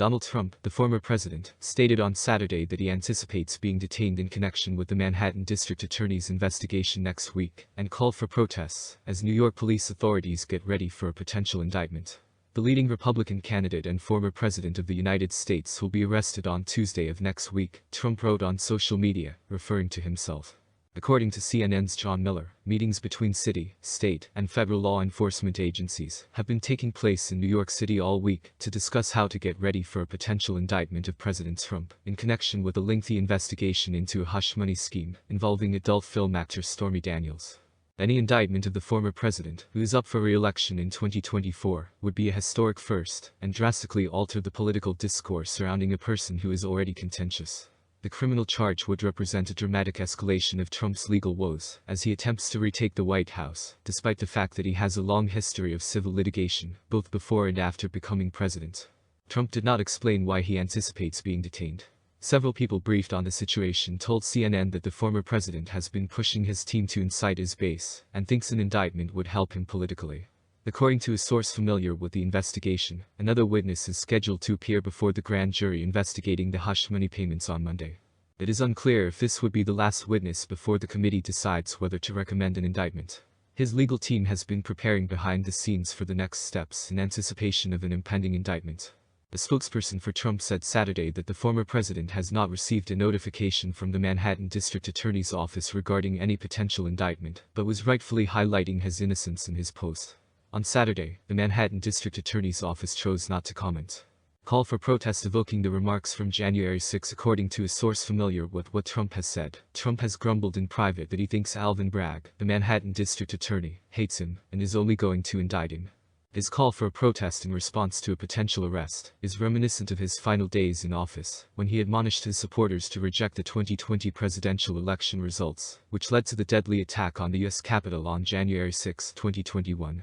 Donald Trump, the former president, stated on Saturday that he anticipates being detained in connection with the Manhattan District Attorney's investigation next week, and called for protests as New York police authorities get ready for a potential indictment. The leading Republican candidate and former president of the United States will be arrested on Tuesday of next week, Trump wrote on social media, referring to himself. According to CNN's John Miller, meetings between city, state, and federal law enforcement agencies have been taking place in New York City all week to discuss how to get ready for a potential indictment of President Trump in connection with a lengthy investigation into a hush money scheme involving adult film actor Stormy Daniels. Any indictment of the former president, who is up for re-election in 2024, would be a historic first and drastically alter the political discourse surrounding a person who is already contentious. The criminal charge would represent a dramatic escalation of Trump's legal woes as he attempts to retake the White House, despite the fact that he has a long history of civil litigation, both before and after becoming president. Trump did not explain why he anticipates being detained. Several people briefed on the situation told CNN that the former president has been pushing his team to incite his base and thinks an indictment would help him politically. According to a source familiar with the investigation, another witness is scheduled to appear before the grand jury investigating the hush money payments on Monday. It is unclear if this would be the last witness before the committee decides whether to recommend an indictment. His legal team has been preparing behind the scenes for the next steps in anticipation of an impending indictment. A spokesperson for Trump said Saturday that the former president has not received a notification from the Manhattan District Attorney's office regarding any potential indictment, but was rightfully highlighting his innocence in his post. On Saturday, the Manhattan District Attorney's office chose not to comment. Call for protest evoking the remarks from January 6. According to a source familiar with what Trump has said, Trump has grumbled in private that he thinks Alvin Bragg, the Manhattan District Attorney, hates him and is only going to indict him. His call for a protest in response to a potential arrest is reminiscent of his final days in office, when he admonished his supporters to reject the 2020 presidential election results, which led to the deadly attack on the U.S. Capitol on January 6, 2021.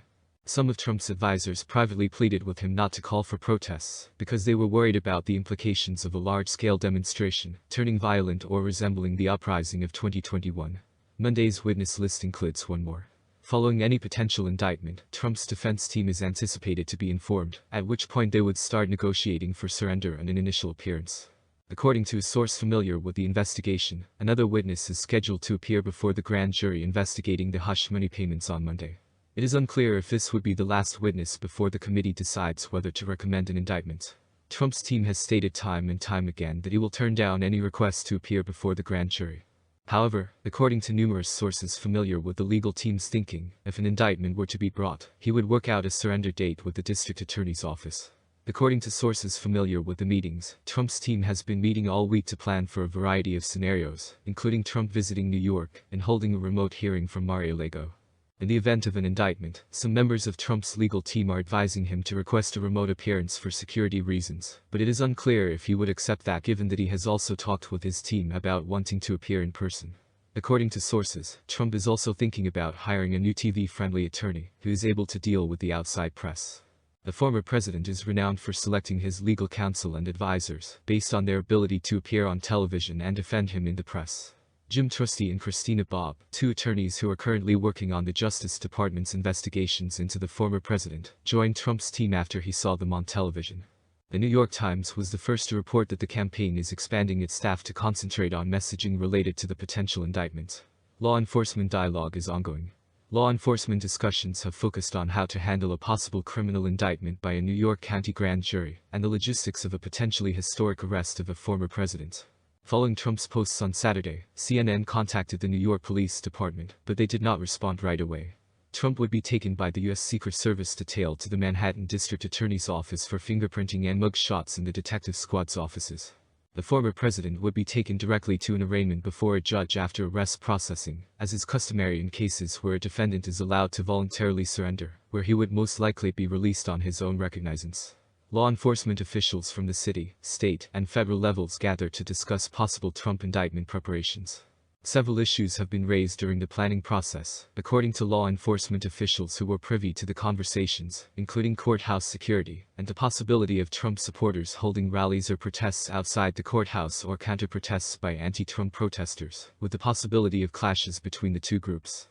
Some of Trump's advisors privately pleaded with him not to call for protests because they were worried about the implications of a large-scale demonstration, turning violent or resembling the uprising of 2021. Monday's witness list includes one more. Following any potential indictment, Trump's defense team is anticipated to be informed, at which point they would start negotiating for surrender and an initial appearance. According to a source familiar with the investigation, another witness is scheduled to appear before the grand jury investigating the hush money payments on Monday. It is unclear if this would be the last witness before the committee decides whether to recommend an indictment. Trump's team has stated time and time again that he will turn down any requests to appear before the grand jury. However, according to numerous sources familiar with the legal team's thinking, if an indictment were to be brought, he would work out a surrender date with the district attorney's office. According to sources familiar with the meetings, Trump's team has been meeting all week to plan for a variety of scenarios, including Trump visiting New York and holding a remote hearing from Mar-a-Lago. In the event of an indictment, some members of Trump's legal team are advising him to request a remote appearance for security reasons, but it is unclear if he would accept that given that he has also talked with his team about wanting to appear in person. According to sources, Trump is also thinking about hiring a new TV-friendly attorney who is able to deal with the outside press. The former president is renowned for selecting his legal counsel and advisors based on their ability to appear on television and defend him in the press. Jim Trusty and Christina Bobb, two attorneys who are currently working on the Justice Department's investigations into the former president, joined Trump's team after he saw them on television. The New York Times was the first to report that the campaign is expanding its staff to concentrate on messaging related to the potential indictment. Law enforcement dialogue is ongoing. Law enforcement discussions have focused on how to handle a possible criminal indictment by a New York County grand jury and the logistics of a potentially historic arrest of a former president. Following Trump's posts on Saturday, CNN contacted the New York Police Department, but they did not respond right away. Trump would be taken by the U.S. Secret Service detail to the Manhattan District Attorney's office for fingerprinting and mug shots in the detective squad's offices. The former president would be taken directly to an arraignment before a judge after arrest processing, as is customary in cases where a defendant is allowed to voluntarily surrender, where he would most likely be released on his own recognizance. Law enforcement officials from the city, state, and federal levels gathered to discuss possible Trump indictment preparations. Several issues have been raised during the planning process, according to law enforcement officials who were privy to the conversations, including courthouse security, and the possibility of Trump supporters holding rallies or protests outside the courthouse or counter-protests by anti-Trump protesters, with the possibility of clashes between the two groups.